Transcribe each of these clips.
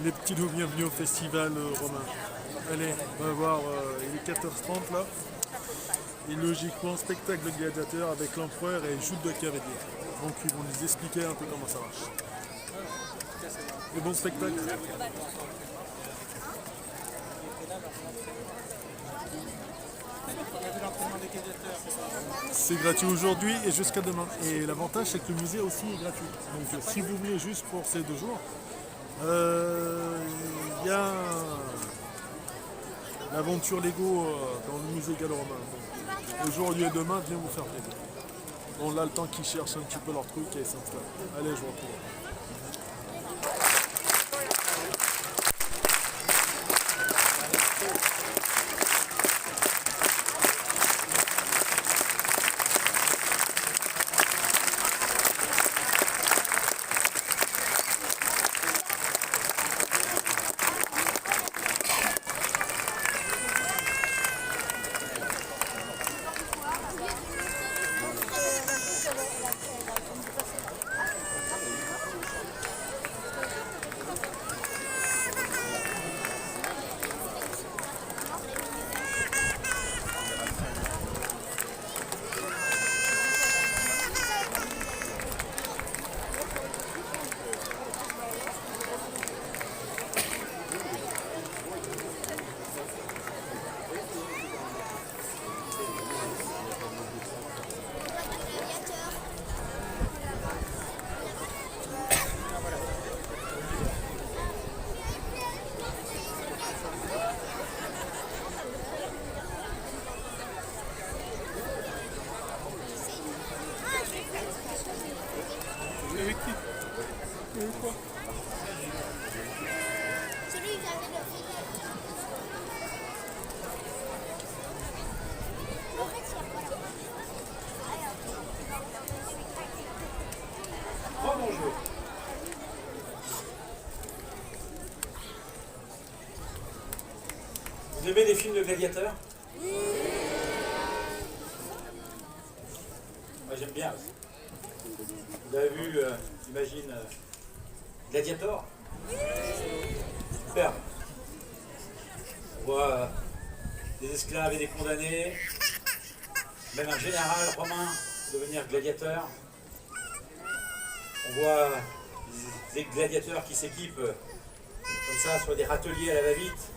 Les petits loups, bienvenue au festival romain. Allez, on va voir, il est 14h30 là. Et logiquement, spectacle de gladiateurs avec l'empereur et joute de cavalier. Donc ils vont nous expliquer un peu comment ça marche. Et bon spectacle. C'est gratuit aujourd'hui et jusqu'à demain. Et l'avantage, c'est que le musée aussi est gratuit. Donc si vous venez juste pour ces 2 jours, il y a l'aventure Lego dans le musée gallo-romain. Aujourd'hui et demain, venez vous faire plaisir. On a le temps qu'ils cherchent un petit peu leur truc et s'installent. Allez, je vous retrouve. Vous aimez les films de gladiateurs? Moi j'aime bien aussi. Vous avez vu, j'imagine, Gladiator? Super. On voit des esclaves et des condamnés, même un général romain devenir gladiateur. On voit des gladiateurs qui s'équipent comme ça sur des râteliers à la va-vite.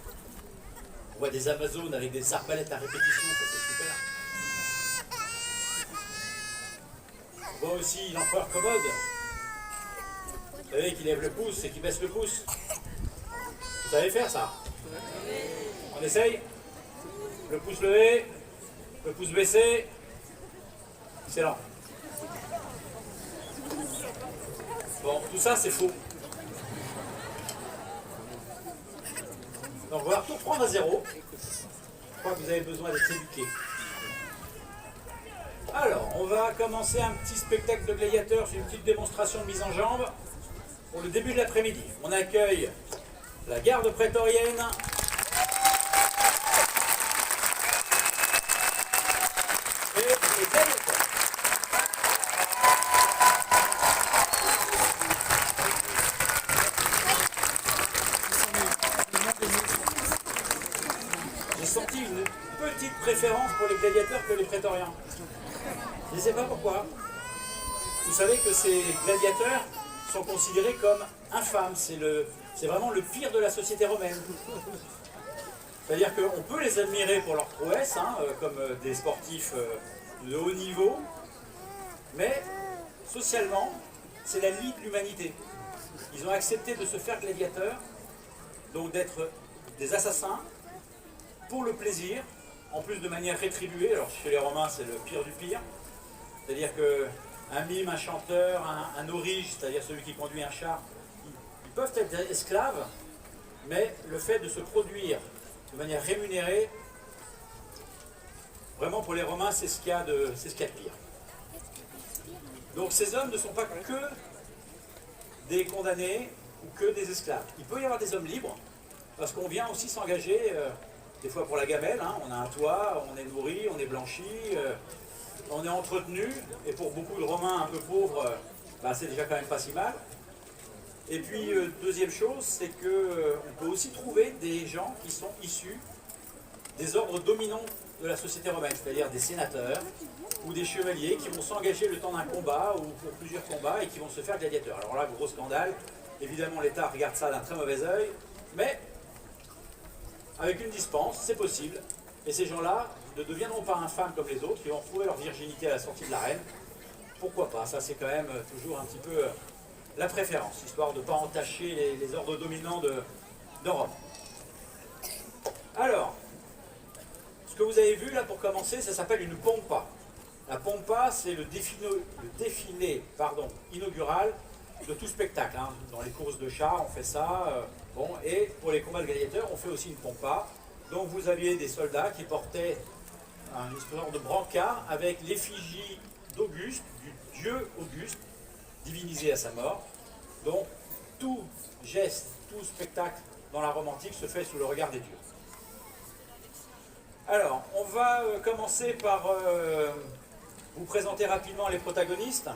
On voit des Amazones avec des arbalètes à répétition, ça c'est super. On voit aussi l'empereur Commode. Vous savez, qui lève le pouce et qui baisse le pouce. Vous savez faire ça? On essaye? Le pouce levé, le pouce baissé. Excellent. Bon, tout ça c'est faux. Donc on va tout reprendre à zéro. Je crois que vous avez besoin d'être éduqué. Alors, on va commencer un petit spectacle de gladiateurs, c'est une petite démonstration de mise en jambe pour le début de l'après-midi. On accueille la garde prétorienne. Et les gladiateurs. J'ai senti une petite préférence pour les gladiateurs que les prétoriens. Je ne sais pas pourquoi. Vous savez que ces gladiateurs sont considérés comme infâmes. C'est vraiment le pire de la société romaine. C'est-à-dire qu'on peut les admirer pour leur prouesse, hein, comme des sportifs de haut niveau, mais socialement, c'est la lie de l'humanité. Ils ont accepté de se faire gladiateurs, donc d'être des assassins, pour le plaisir, en plus de manière rétribuée. Alors chez les Romains, c'est le pire du pire. C'est-à-dire qu'un mime, un chanteur, un aurige, c'est-à-dire celui qui conduit un char, ils peuvent être esclaves, mais le fait de se produire de manière rémunérée, vraiment pour les Romains, c'est ce qu'il y a de pire. Donc ces hommes ne sont pas que des condamnés ou que des esclaves. Il peut y avoir des hommes libres, parce qu'on vient aussi s'engager, des fois pour la gamelle, hein, on a un toit, on est nourri, on est blanchi, on est entretenu, et pour beaucoup de Romains un peu pauvres, bah, c'est déjà quand même pas si mal. Et puis, deuxième chose, c'est qu'on peut aussi trouver des gens qui sont issus des ordres dominants de la société romaine, c'est-à-dire des sénateurs ou des chevaliers qui vont s'engager le temps d'un combat ou pour plusieurs combats et qui vont se faire gladiateurs. Alors là, gros scandale, évidemment l'État regarde ça d'un très mauvais œil, mais avec une dispense, c'est possible. Et ces gens-là ne deviendront pas infâmes comme les autres, ils vont retrouver leur virginité à la sortie de l'arène. Pourquoi pas? Ça, c'est quand même toujours un petit peu la préférence, histoire de ne pas entacher les ordres dominants de Rome. Alors, ce que vous avez vu là pour commencer, ça s'appelle une pompa. La pompa, c'est le défilé inaugural de tout spectacle. Hein. Dans les courses de chars, on fait ça. Bon, et pour les combats de gladiateurs, on fait aussi une pompa. Donc vous aviez des soldats qui portaient un espèce de brancard avec l'effigie d'Auguste, du dieu Auguste, divinisé à sa mort. Donc tout geste, tout spectacle dans la Rome antique se fait sous le regard des dieux. Alors, on va commencer par vous présenter rapidement les protagonistes,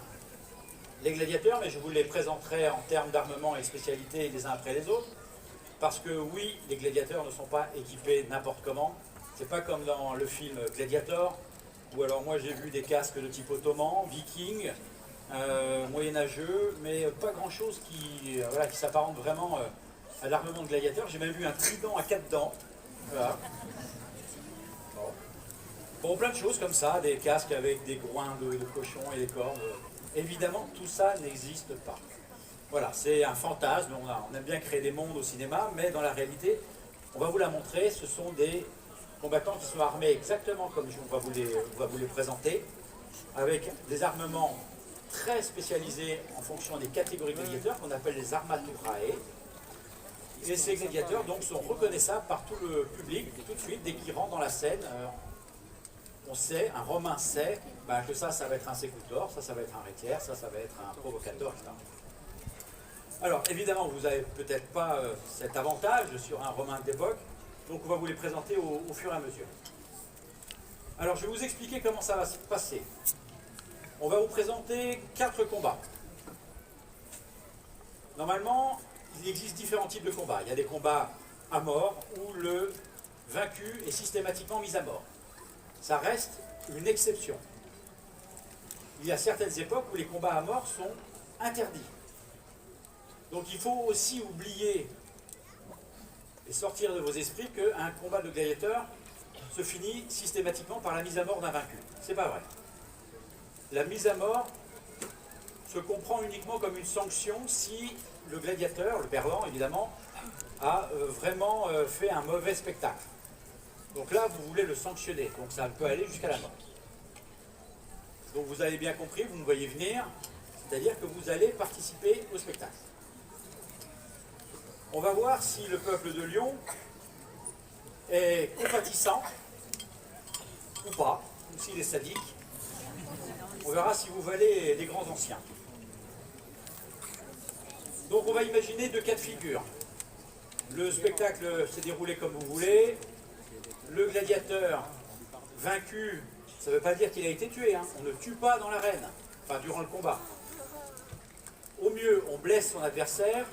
les gladiateurs, mais je vous les présenterai en termes d'armement et spécialité les uns après les autres. Parce que oui, les gladiateurs ne sont pas équipés n'importe comment. C'est pas comme dans le film Gladiator, où alors moi j'ai vu des casques de type ottoman, viking, moyenâgeux, mais pas grand chose qui s'apparente vraiment à l'armement de gladiateurs. J'ai même vu un trident à 4 dents. Voilà. Bon, plein de choses comme ça, des casques avec des groins de cochon et des cornes. Évidemment, tout ça n'existe pas. Voilà, c'est un fantasme, on aime bien créer des mondes au cinéma, mais dans la réalité, on va vous la montrer, ce sont des combattants qui sont armés exactement comme on va vous les présenter, avec des armements très spécialisés en fonction des catégories de gladiateurs, qu'on appelle les armaturae. Et ces gladiateurs donc sont reconnaissables par tout le public tout de suite dès qu'ils rentrent dans la scène. On sait, un Romain sait que ça va être un sécutor, ça va être un rétiaire, ça va être un provocateur, etc. Alors évidemment, vous n'avez peut-être pas cet avantage sur un Romain d'époque, donc on va vous les présenter au fur et à mesure. Alors je vais vous expliquer comment ça va se passer. On va vous présenter 4 combats. Normalement, il existe différents types de combats. Il y a des combats à mort où le vaincu est systématiquement mis à mort. Ça reste une exception. Il y a certaines époques où les combats à mort sont interdits. Donc il faut aussi oublier et sortir de vos esprits qu'un combat de gladiateur se finit systématiquement par la mise à mort d'un vaincu. C'est pas vrai. La mise à mort se comprend uniquement comme une sanction si le gladiateur, le perdant évidemment, a vraiment fait un mauvais spectacle. Donc là, vous voulez le sanctionner, donc ça peut aller jusqu'à la mort. Donc vous avez bien compris, vous me voyez venir, c'est-à-dire que vous allez participer au spectacle. On va voir si le peuple de Lyon est compatissant ou pas, ou s'il est sadique. On verra si vous valez les grands anciens. Donc on va imaginer 2 cas de figure. Le spectacle s'est déroulé comme vous voulez. Le gladiateur vaincu, ça ne veut pas dire qu'il a été tué. Hein. On ne tue pas dans l'arène, enfin durant le combat. Au mieux, on blesse son adversaire.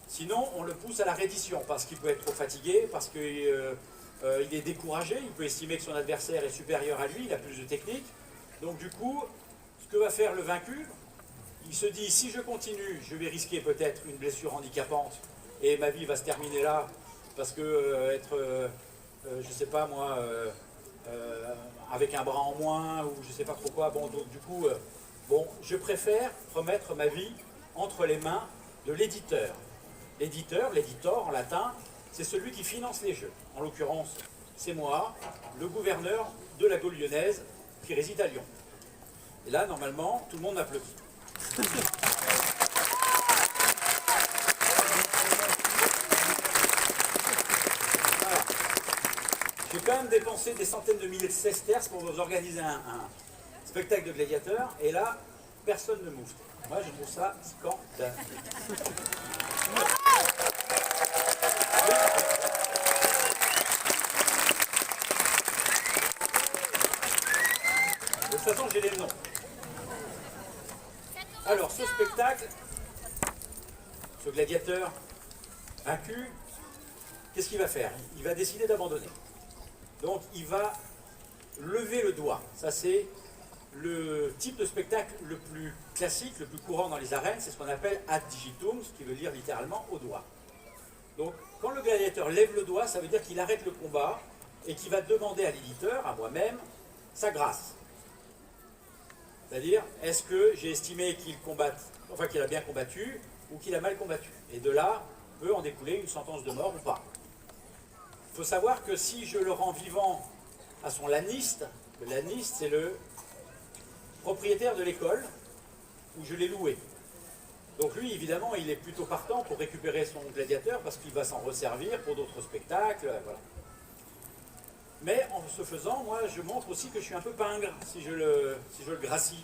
Sinon, on le pousse à la reddition parce qu'il peut être trop fatigué, parce qu'il est découragé, il peut estimer que son adversaire est supérieur à lui, il a plus de technique. Donc du coup, ce que va faire le vaincu, il se dit, si je continue, je vais risquer peut-être une blessure handicapante et ma vie va se terminer là, parce que je ne sais pas moi, avec un bras en moins, ou je ne sais pas pourquoi, bon, donc du coup, je préfère remettre ma vie entre les mains de l'éditeur. L'éditeur, l'éditor en latin, c'est celui qui finance les jeux. En l'occurrence, c'est moi, le gouverneur de la Gaule lyonnaise, qui réside à Lyon. Et là, normalement, tout le monde applaudit. Voilà. J'ai quand même dépensé des centaines de milliers de sesterces pour vous organiser un spectacle de gladiateurs, et là, personne ne mouffe. Moi, je trouve ça scandaleux. De toute façon, j'ai les noms. Alors, ce spectacle, ce gladiateur vaincu, qu'est-ce qu'il va faire? Il va décider d'abandonner. Donc il va lever le doigt. Ça c'est le type de spectacle le plus classique, le plus courant dans les arènes, c'est ce qu'on appelle ad digitum, ce qui veut dire littéralement au doigt. Donc quand le gladiateur lève le doigt, ça veut dire qu'il arrête le combat et qu'il va demander à l'éditeur, à moi-même, sa grâce. C'est-à-dire, est-ce que j'ai estimé qu'il combatte, enfin qu'il a bien combattu ou qu'il a mal combattu? Et de là peut en découler une sentence de mort ou pas. Il faut savoir que si je le rends vivant à son laniste, le laniste c'est le propriétaire de l'école où je l'ai loué. Donc lui, évidemment, il est plutôt partant pour récupérer son gladiateur parce qu'il va s'en resservir pour d'autres spectacles, voilà. Mais en ce faisant, moi, je montre aussi que je suis un peu pingre si je le gracie.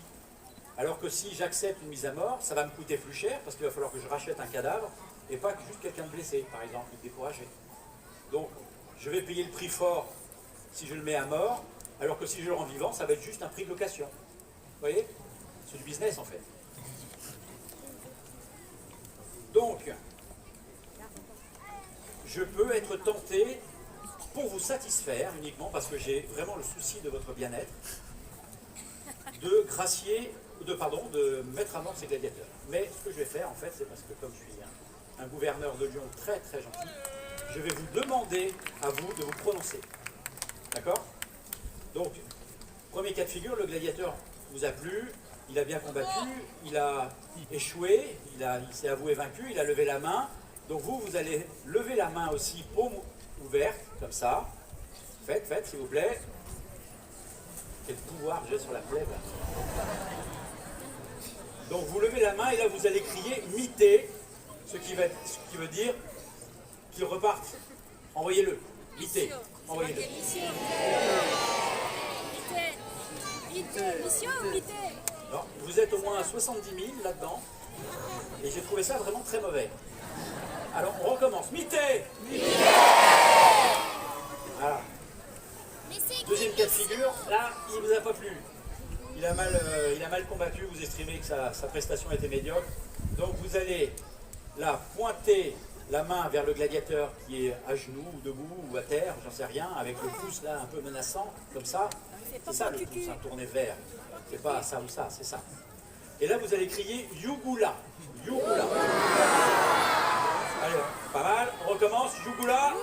Alors que si j'accepte une mise à mort, ça va me coûter plus cher parce qu'il va falloir que je rachète un cadavre et pas juste quelqu'un de blessé, par exemple, ou découragé. Donc, je vais payer le prix fort si je le mets à mort, alors que si je le rends vivant, ça va être juste un prix de location. Vous voyez? C'est du business en fait. Donc, je peux être tenté, pour vous satisfaire uniquement, parce que j'ai vraiment le souci de votre bien-être, de gracier, de mettre à mort ces gladiateurs. Mais ce que je vais faire en fait, c'est parce que comme je suis un gouverneur de Lyon très très gentil, je vais vous demander à vous de vous prononcer. D'accord? Donc, premier cas de figure, le gladiateur vous a plu, il a bien combattu, il a échoué, il s'est avoué vaincu, il a levé la main. Donc vous allez lever la main aussi, paume ouverte, comme ça. Faites, s'il vous plaît. Quel pouvoir j'ai sur la plèbe. Donc vous levez la main et là vous allez crier « Mitez », ce qui veut dire qu'il reparte. Envoyez-le. Mitez. Envoyez-le. Mission ou Mitez? Non, vous êtes au moins à 70 000 là-dedans. Et j'ai trouvé ça vraiment très mauvais. Alors on recommence. Mitez. Voilà. Deuxième cas de figure, là, il ne vous a pas plu. Il a mal combattu, vous estimez que sa prestation était médiocre. Donc vous allez là pointer la main vers le gladiateur qui est à genoux, ou debout, ou à terre, j'en sais rien, avec le pouce là un peu menaçant, comme ça. C'est ça le pouce, tourné vers. C'est pas ça ou ça, c'est ça. Et là vous allez crier Yugula. Yugula. Allez, pas mal, on recommence. Yugula.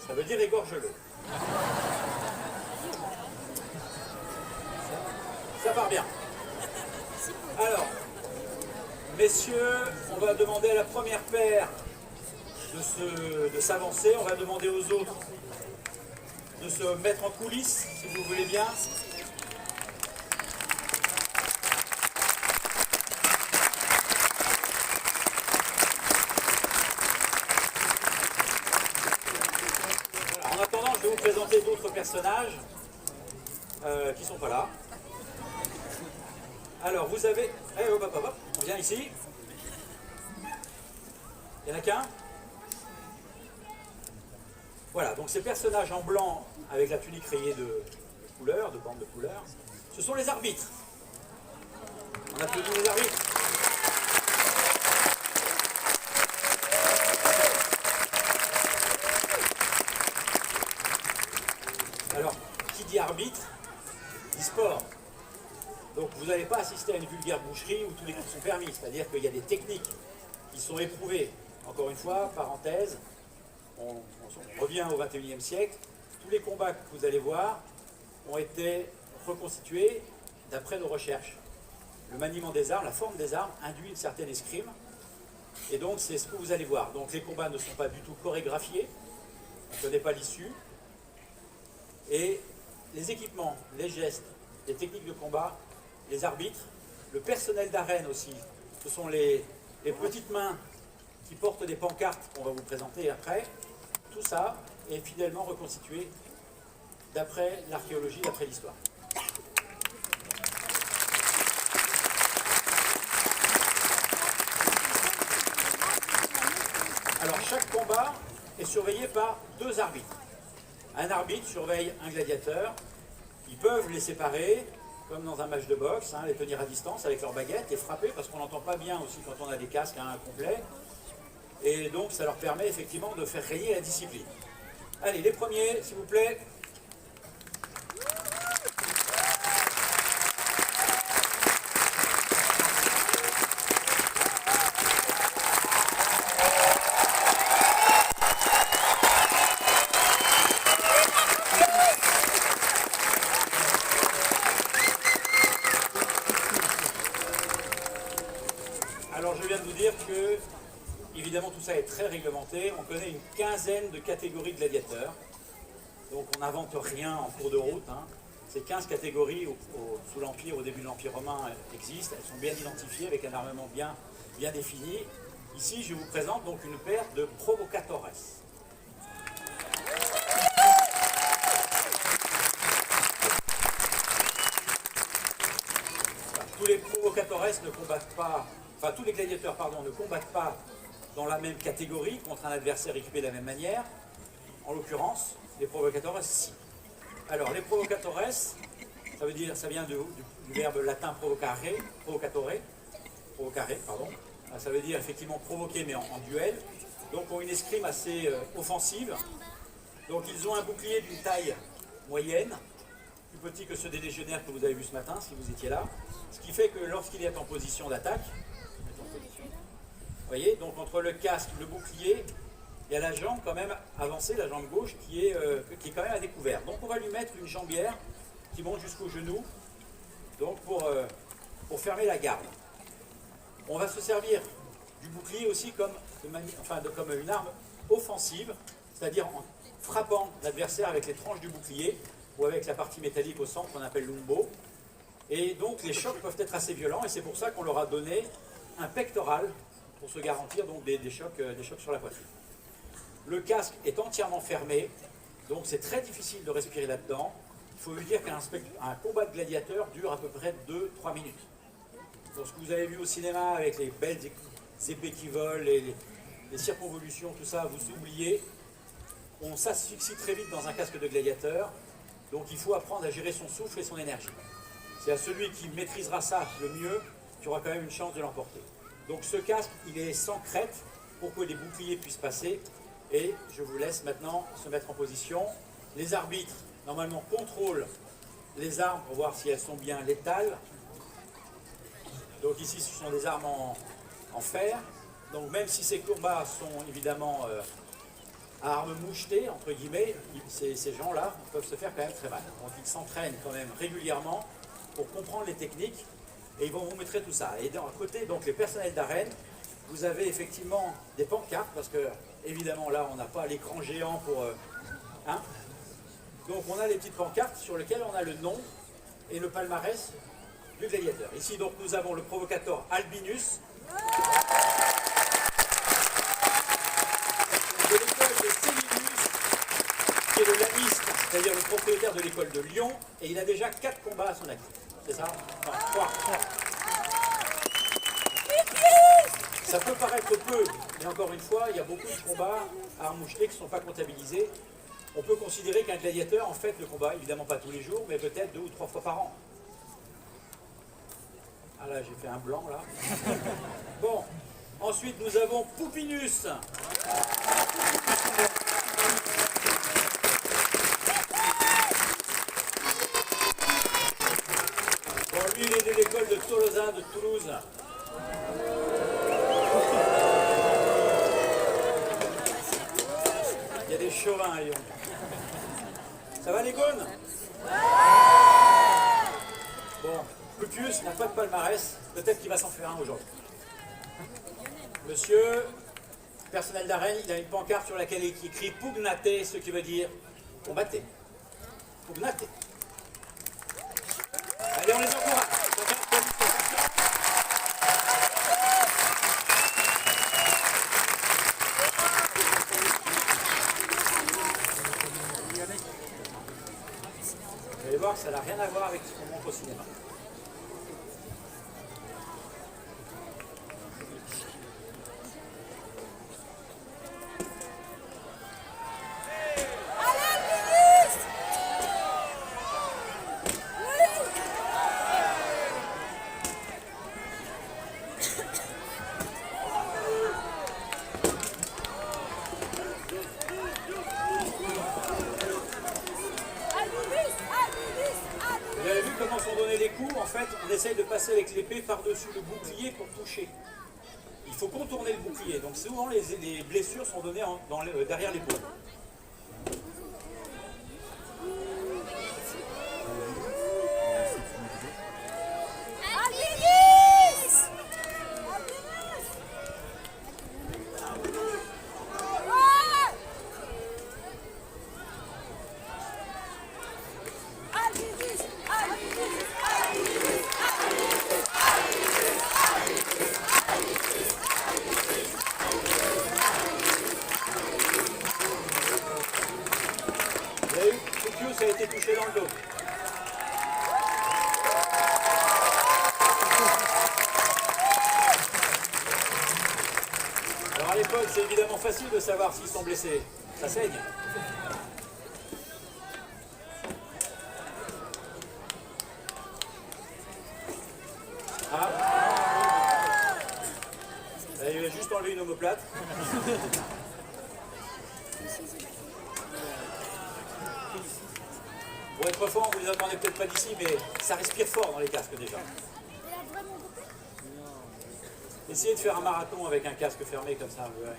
Ça veut dire égorge-le. Ça part bien. Alors, messieurs, on va demander à la première paire de s'avancer. On va demander aux autres de se mettre en coulisses, si vous voulez bien. En attendant, je vais vous présenter d'autres personnages qui ne sont pas là. Alors, vous avez... Allez, hop, on vient ici. Il n'y en a qu'un. Voilà, donc ces personnages en blanc avec la tunique rayée de couleurs, de bandes de couleurs, ce sont les arbitres. On applaudit les arbitres. Alors, qui dit arbitre, dit sport. Donc vous n'allez pas assister à une vulgaire boucherie où tous les coups sont permis, c'est-à-dire qu'il y a des techniques qui sont éprouvées. Encore une fois, parenthèse, on revient au XXIe siècle, tous les combats que vous allez voir ont été reconstitués d'après nos recherches. Le maniement des armes, la forme des armes induit une certaine escrime, et donc c'est ce que vous allez voir. Donc les combats ne sont pas du tout chorégraphiés, on ne connaît pas l'issue, et les équipements, les gestes, les techniques de combat, les arbitres, le personnel d'arène aussi, ce sont les petites mains qui portent des pancartes qu'on va vous présenter après. Tout ça est fidèlement reconstitué d'après l'archéologie, d'après l'histoire. Alors chaque combat est surveillé par 2 arbitres. Un arbitre surveille un gladiateur, ils peuvent les séparer comme dans un match de boxe, les tenir à distance avec leurs baguettes et frapper parce qu'on n'entend pas bien aussi quand on a des casques complets. Et donc ça leur permet effectivement de faire régner la discipline. Allez, les premiers, s'il vous plaît. Alors je viens de vous dire que, évidemment tout ça est très réglementé, on connaît une quinzaine de catégories de gladiateurs, donc on n'invente rien en cours de route. Ces 15 catégories sous l'Empire, au début de l'Empire romain, existent, elles sont bien identifiées avec un armement bien défini. Ici je vous présente donc une paire de provocatores. Tous les provocatores ne combattent pas, enfin tous les gladiateurs ne combattent pas dans la même catégorie contre un adversaire équipé de la même manière. En l'occurrence, les provocatores, si. Alors les provocatores, ça vient du verbe latin provocare, ça veut dire effectivement provoquer mais en duel. Donc ont une escrime assez offensive. Donc ils ont un bouclier d'une taille moyenne, plus petit que ceux des légionnaires que vous avez vus ce matin, si vous étiez là. Ce qui fait que lorsqu'il est en position d'attaque, vous voyez, donc entre le casque, le bouclier, il y a la jambe quand même avancée, la jambe gauche, qui est quand même à découvert. Donc on va lui mettre une jambière qui monte jusqu'au genou, donc pour fermer la garde. On va se servir du bouclier aussi comme une arme offensive, c'est-à-dire en frappant l'adversaire avec les tranches du bouclier ou avec la partie métallique au centre qu'on appelle l'umbo. Et donc les chocs peuvent être assez violents et c'est pour ça qu'on leur a donné un pectoral pour se garantir donc des chocs sur la poitrine. Le casque est entièrement fermé, donc c'est très difficile de respirer là-dedans. Il faut vous dire qu'un combat de gladiateur dure à peu près 2-3 minutes. Donc ce que vous avez vu au cinéma avec les belles épées qui volent, les circonvolutions, tout ça, vous oubliez. On s'asphyxie très vite dans un casque de gladiateur, donc il faut apprendre à gérer son souffle et son énergie. C'est à celui qui maîtrisera ça le mieux qui aura quand même une chance de l'emporter. Donc ce casque, il est sans crête pour que les boucliers puissent passer. Et je vous laisse maintenant se mettre en position. Les arbitres, normalement, contrôlent les armes pour voir si elles sont bien létales. Donc ici, ce sont des armes en fer. Donc même si ces combats sont évidemment à armes mouchetées, entre guillemets, ces gens-là peuvent se faire quand même très mal. Donc ils s'entraînent quand même régulièrement pour comprendre les techniques. Et ils vont vous montrer tout ça. Et à côté, donc les personnels d'arène, vous avez effectivement des pancartes, parce que évidemment là on n'a pas l'écran géant pour... Donc on a les petites pancartes sur lesquelles on a le nom et le palmarès du gladiateur. Ici donc nous avons le provocateur Albinus, de l'école de Sélinus, qui est le laniste, c'est-à-dire le propriétaire de l'école de Lyon, et il a déjà 4 combats à son actif. C'est ça? Non, 3. Ça peut paraître peu, mais encore une fois, il y a beaucoup de combats à armes mouchetées qui ne sont pas comptabilisés. On peut considérer qu'un gladiateur en fait le combat, évidemment pas tous les jours, mais peut-être 2 ou 3 fois par an. Ah là, j'ai fait un blanc là. Bon, ensuite nous avons Poupinus. Bon, lui, il est de l'école de Tolosa de Toulouse. Il y a des chauvins à Lyon. Ça va les gaunes? Bon, Pupius n'a pas de palmarès, peut-être qu'il va s'en faire un aujourd'hui. Monsieur, personnel d'arène, il a une pancarte sur laquelle il est écrit Pugnate, ce qui veut dire combattez. Pugnate. Allez, on les encourage. Vous allez voir que ça n'a rien à voir avec ce qu'on montre au cinéma. en fait, on essaye de passer avec l'épée par-dessus le bouclier pour toucher. Il faut contourner le bouclier. Donc souvent, les blessures sont données derrière l'épaule. Fukius a été touché dans le dos. Alors à l'époque, c'est évidemment facile de savoir s'ils sont blessés. Ça saigne. Ah. Il a juste enlevé une omoplate. Pour être fort, vous ne les entendez peut-être pas d'ici, mais ça respire fort dans les casques déjà. Essayez de faire un marathon avec un casque fermé comme ça, vous verrez.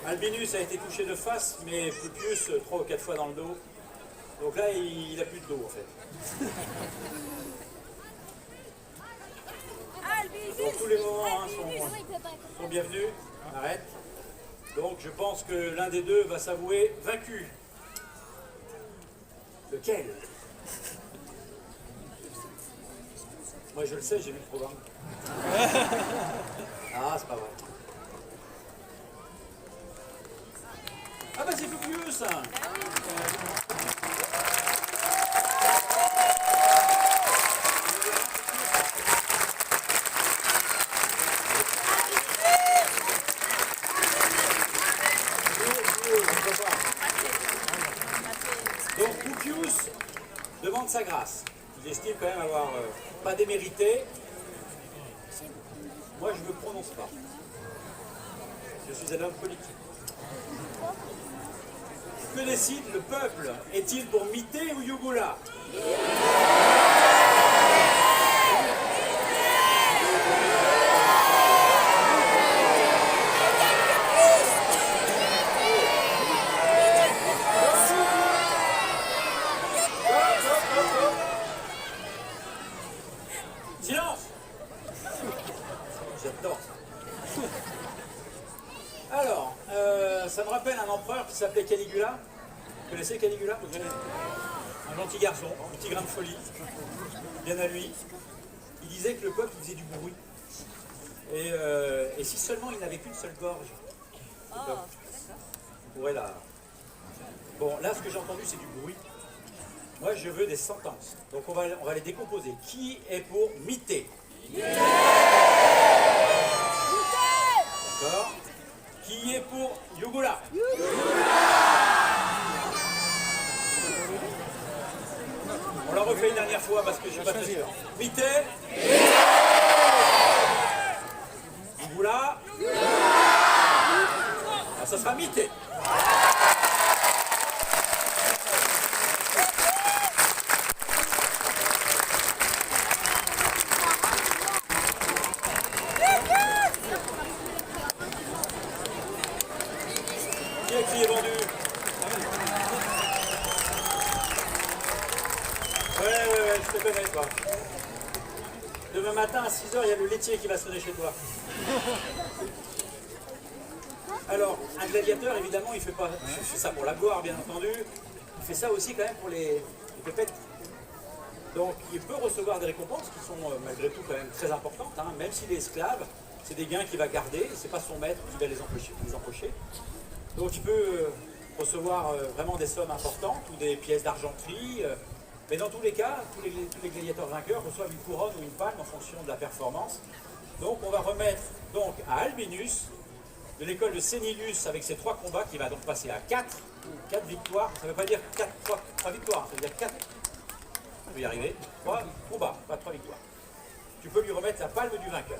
Albinus a été touché de face, mais Fukius 3 ou 4 fois dans le dos. Donc là, il n'a plus de dos en fait. Donc tous les moments sont bienvenus. Arrête. Donc je pense que l'un des deux va s'avouer vaincu. Lequel? Moi je le sais, j'ai vu le programme. Ah, c'est pas vrai. Ah bah c'est Fukius. Donc Fukius demande sa grâce. Il estime quand même avoir pas démérité. Moi je ne me prononce pas. Je suis un homme politique. Que décide le peuple? Est-il pour Mité ou Yugula? Silence! J'adore ça. Alors, ça me rappelle un empereur qui s'appelait Caligula. Vous connaissez Caligula? Un gentil garçon, un petit grain de folie, bien à lui. Il disait que le peuple faisait du bruit. Et si seulement il n'avait qu'une seule gorge, le peuple, on pourrait la... Bon, là, ce que j'ai entendu, c'est du bruit. Moi, je veux des sentences. Donc, on va les décomposer. Qui est pour Mité? D'accord. Qui est pour Yugula? On la refait une dernière fois parce que je ne suis pas très sûr. Mité? Yugula? Ah, ça sera Mité. Qui est vendu? Ouais, je te connais, toi. Demain matin, à 6 h, il y a le laitier qui va sonner chez toi. Alors, un gladiateur, évidemment, il fait ça pour la gloire, bien entendu. Il fait ça aussi, quand même, pour les pépettes. Donc, il peut recevoir des récompenses qui sont, malgré tout, quand même très importantes. Hein. Même s'il est esclave, c'est des gains qu'il va garder. C'est pas son maître qui va les empocher. Donc, il peut recevoir vraiment des sommes importantes ou des pièces d'argenterie. Mais dans tous les cas, tous les gladiateurs vainqueurs reçoivent une couronne ou une palme en fonction de la performance. Donc on va remettre donc à Albinus de l'école de Sénilus avec ses 3 combats, qui va donc passer à 4 victoires. Ça ne veut pas dire 3 victoires, ça veut dire 4. On peut y arriver. 3 combats, pas 3 victoires. Tu peux lui remettre la palme du vainqueur.